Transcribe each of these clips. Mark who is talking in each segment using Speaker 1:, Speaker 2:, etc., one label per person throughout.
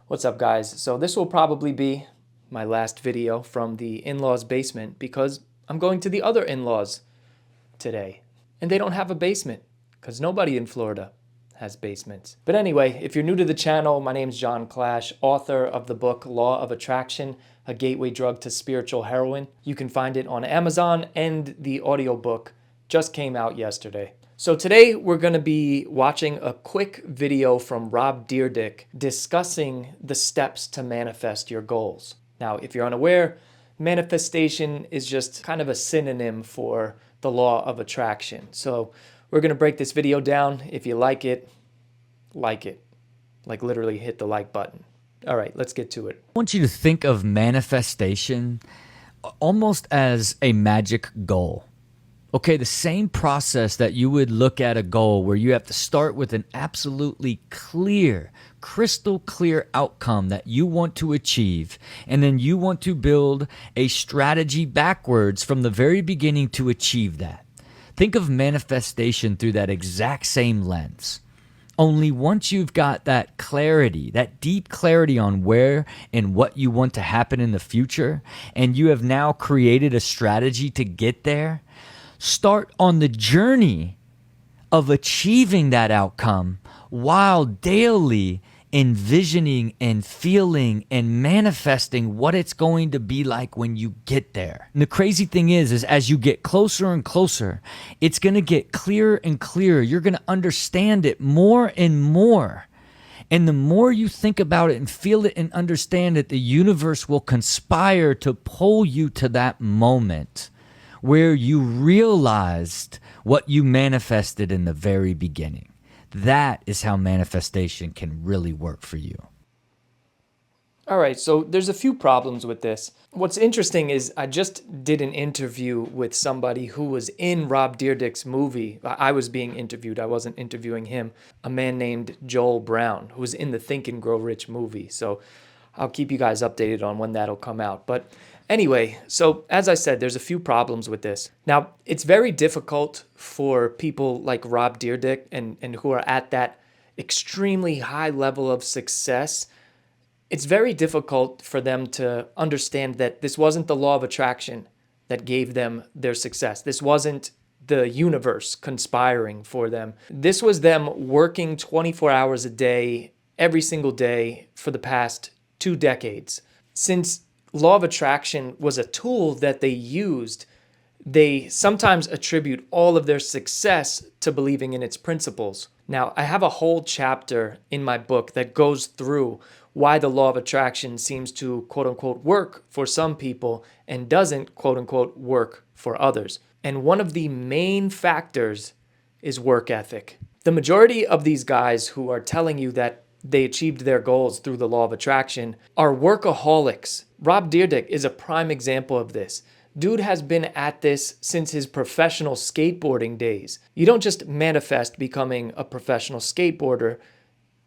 Speaker 1: What's up, guys? So this will probably be my last video from the in-laws basement because I'm going to the other in-laws today. And they don't have a basement because nobody in Florida has basements. But anyway, if you're new to the channel, my name's John Clash, author of the book Law of Attraction, a gateway drug to spiritual heroin. You can find it on Amazon, and the audiobook just came out yesterday. So today we're going to be watching a quick video from Rob Dyrdek discussing the steps to manifest your goals. Now, if you're unaware, manifestation is just kind of a synonym for the law of attraction. So we're going to break this video down. If you like it. Like literally hit the like button. All right, let's get to it.
Speaker 2: I want you to think of manifestation almost as a magic goal. Okay, the same process that you would look at a goal where you have to start with an absolutely clear, crystal clear outcome that you want to achieve, and then you want to build a strategy backwards from the very beginning to achieve that. Think of manifestation through that exact same lens. Only once you've got that clarity, that deep clarity on where and what you want to happen in the future, and you have now created a strategy to get there, start on the journey of achieving that outcome while daily envisioning and feeling and manifesting what it's going to be like when you get there. And the crazy thing is as you get closer and closer, it's going to get clearer and clearer. You're going to understand it more and more. And the more you think about it and feel it and understand it, the universe will conspire to pull you to that moment where you realized what you manifested in the very beginning. That is how manifestation can really work for you.
Speaker 1: All right, so there's a few problems with this. What's interesting is I just did an interview with somebody who was in Rob Dyrdek's movie. I was being interviewed. I wasn't interviewing him. A man named Joel Brown, who was in the Think and Grow Rich movie. So I'll keep you guys updated on when that'll come out. But anyway, so as I said, there's a few problems with this. Now, it's very difficult for people like Rob Dyrdek and who are at that extremely high level of success. It's very difficult for them to understand that this wasn't the law of attraction that gave them their success. This wasn't the universe conspiring for them. This was them working 24 hours a day, every single day for the past 2 decades. Since law of attraction was a tool that they used, they sometimes attribute all of their success to believing in its principles. Now, I have a whole chapter in my book that goes through why the law of attraction seems to quote unquote work for some people and doesn't quote unquote work for others. And one of the main factors is work ethic. The majority of these guys who are telling you that they achieved their goals through the law of attraction are workaholics. Rob Dyrdek is a prime example of this. Dude has been at this since his professional skateboarding days. You don't just manifest becoming a professional skateboarder.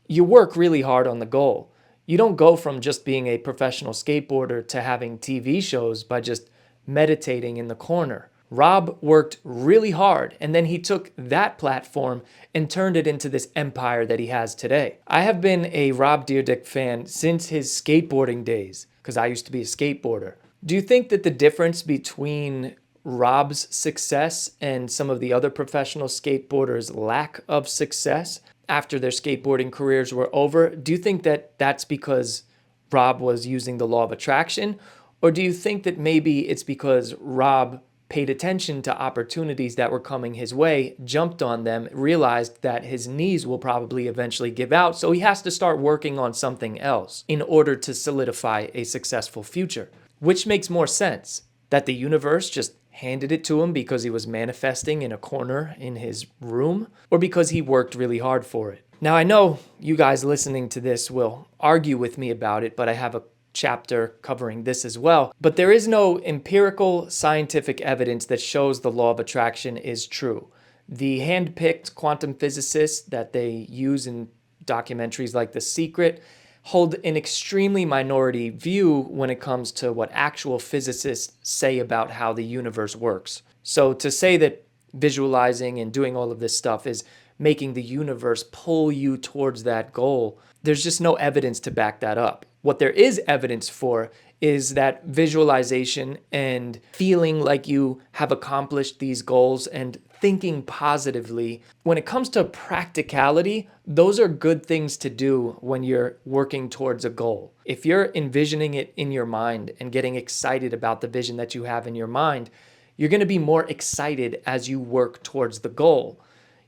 Speaker 1: You work really hard on the goal. You don't go from just being a professional skateboarder to having TV shows by just meditating in the corner. Rob worked really hard, and then he took that platform and turned it into this empire that he has today. I have been a Rob Dyrdek fan since his skateboarding days, because I used to be a skateboarder. Do you think that the difference between Rob's success and some of the other professional skateboarders' lack of success after their skateboarding careers were over, do you think that that's because Rob was using the law of attraction? Or do you think that maybe it's because Rob paid attention to opportunities that were coming his way, jumped on them, realized that his knees will probably eventually give out, so he has to start working on something else in order to solidify a successful future? Which makes more sense? That the universe just handed it to him because he was manifesting in a corner in his room, or because he worked really hard for it? Now, I know you guys listening to this will argue with me about it, but I have a chapter covering this as well. But there is no empirical scientific evidence that shows the law of attraction is true. The hand-picked quantum physicists that they use in documentaries like The Secret hold an extremely minority view when it comes to what actual physicists say about how the universe works. So to say that visualizing and doing all of this stuff is making the universe pull you towards that goal, there's just no evidence to back that up. What there is evidence for is that visualization and feeling like you have accomplished these goals and thinking positively. When it comes to practicality, those are good things to do when you're working towards a goal. If you're envisioning it in your mind and getting excited about the vision that you have in your mind, you're going to be more excited as you work towards the goal.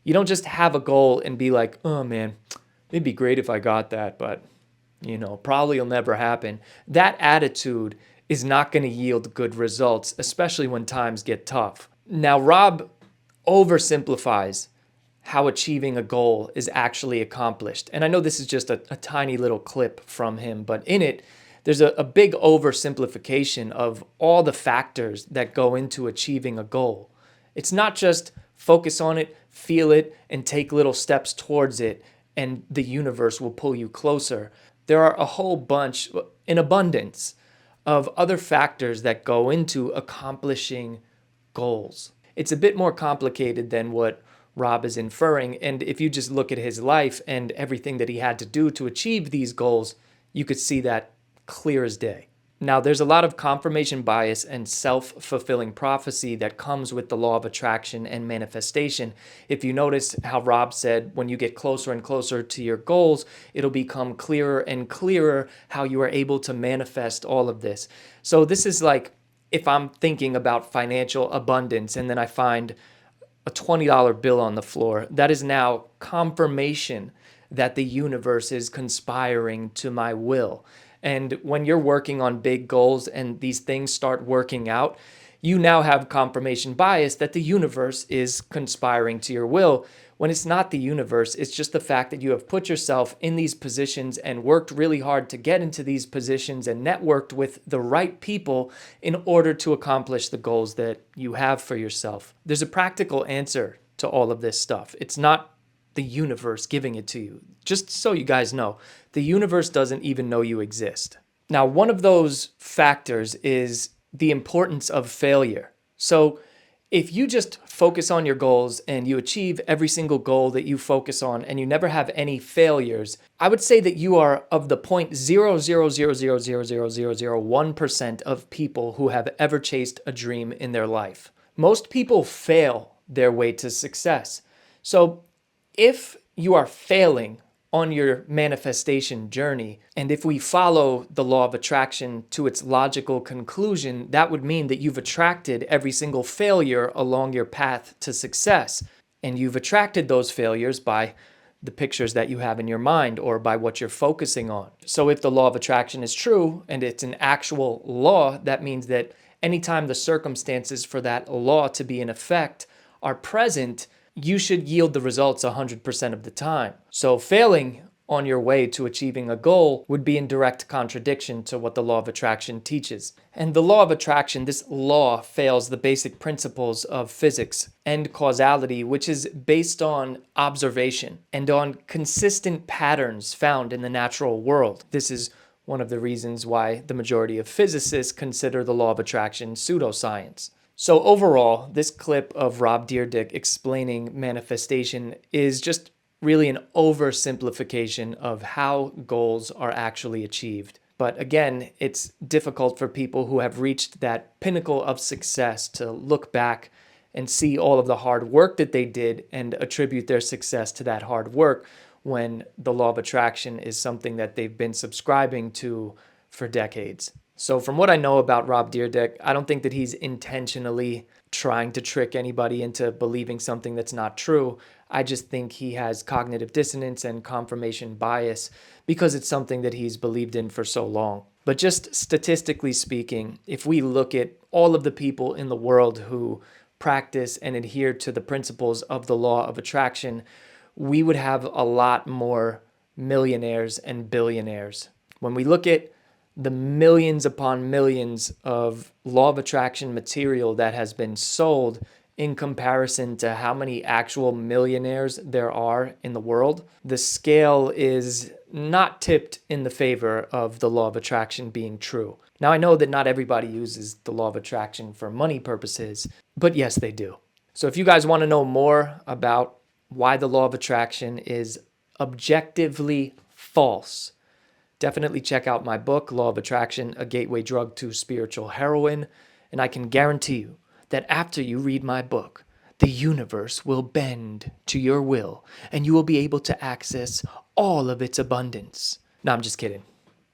Speaker 1: You don't just have a goal and be like, oh man, it'd be great if I got that, but probably will never happen. That attitude is not going to yield good results, especially when times get tough. Now, Rob oversimplifies how achieving a goal is actually accomplished. And I know this is just a tiny little clip from him, but in it, there's a big oversimplification of all the factors that go into achieving a goal. It's not just focus on it, feel it, and take little steps towards it, and the universe will pull you closer. There are a whole bunch, in abundance, of other factors that go into accomplishing goals. It's a bit more complicated than what Rob is inferring, and if you just look at his life and everything that he had to do to achieve these goals, you could see that clear as day. Now, there's a lot of confirmation bias and self-fulfilling prophecy that comes with the law of attraction and manifestation. If you notice how Rob said, when you get closer and closer to your goals, it'll become clearer and clearer how you are able to manifest all of this. So this is like if I'm thinking about financial abundance and then I find a $20 bill on the floor, that is now confirmation that the universe is conspiring to my will. And when you're working on big goals and these things start working out, you now have confirmation bias that the universe is conspiring to your will. When it's not the universe, it's just the fact that you have put yourself in these positions and worked really hard to get into these positions and networked with the right people in order to accomplish the goals that you have for yourself. There's a practical answer to all of this stuff. It's not the universe giving it to you. Just so you guys know, the universe doesn't even know you exist. Now, one of those factors is the importance of failure. So if you just focus on your goals and you achieve every single goal that you focus on and you never have any failures, I would say that you are of the 0.000000001% of people who have ever chased a dream in their life. Most people fail their way to success. So if you are failing on your manifestation journey, and if we follow the law of attraction to its logical conclusion, that would mean that you've attracted every single failure along your path to success. And you've attracted those failures by the pictures that you have in your mind or by what you're focusing on. So if the law of attraction is true and it's an actual law, that means that anytime the circumstances for that law to be in effect are present, you should yield the results 100% of the time. So failing on your way to achieving a goal would be in direct contradiction to what the law of attraction teaches. And the law of attraction, this law fails the basic principles of physics and causality, which is based on observation and on consistent patterns found in the natural world. This is one of the reasons why the majority of physicists consider the law of attraction pseudoscience. So overall, this clip of Rob Dyrdek explaining manifestation is just really an oversimplification of how goals are actually achieved. But again, it's difficult for people who have reached that pinnacle of success to look back and see all of the hard work that they did and attribute their success to that hard work when the law of attraction is something that they've been subscribing to for decades. So from what I know about Rob Dyrdek, I don't think that he's intentionally trying to trick anybody into believing something that's not true. I just think he has cognitive dissonance and confirmation bias because it's something that he's believed in for so long. But just statistically speaking, if we look at all of the people in the world who practice and adhere to the principles of the law of attraction, we would have a lot more millionaires and billionaires. When we look at the millions upon millions of law of attraction material that has been sold in comparison to how many actual millionaires there are in the world, the scale is not tipped in the favor of the law of attraction being true. Now, I know that not everybody uses the law of attraction for money purposes, but yes, they do. So if you guys want to know more about why the law of attraction is objectively false. Definitely check out my book, Law of Attraction, A Gateway Drug to Spiritual Heroin. And I can guarantee you that after you read my book, the universe will bend to your will and you will be able to access all of its abundance. No, I'm just kidding.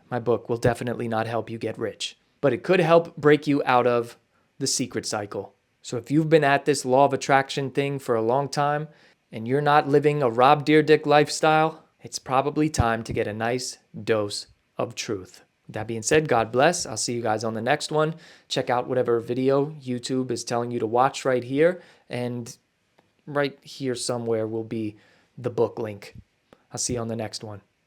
Speaker 1: My book will definitely not help you get rich, but it could help break you out of the secret cycle. So if you've been at this law of attraction thing for a long time and you're not living a Rob Dyrdek lifestyle, it's probably time to get a nice dose of truth. With that being said, God bless. I'll see you guys on the next one. Check out whatever video YouTube is telling you to watch right here. And right here somewhere will be the book link. I'll see you on the next one.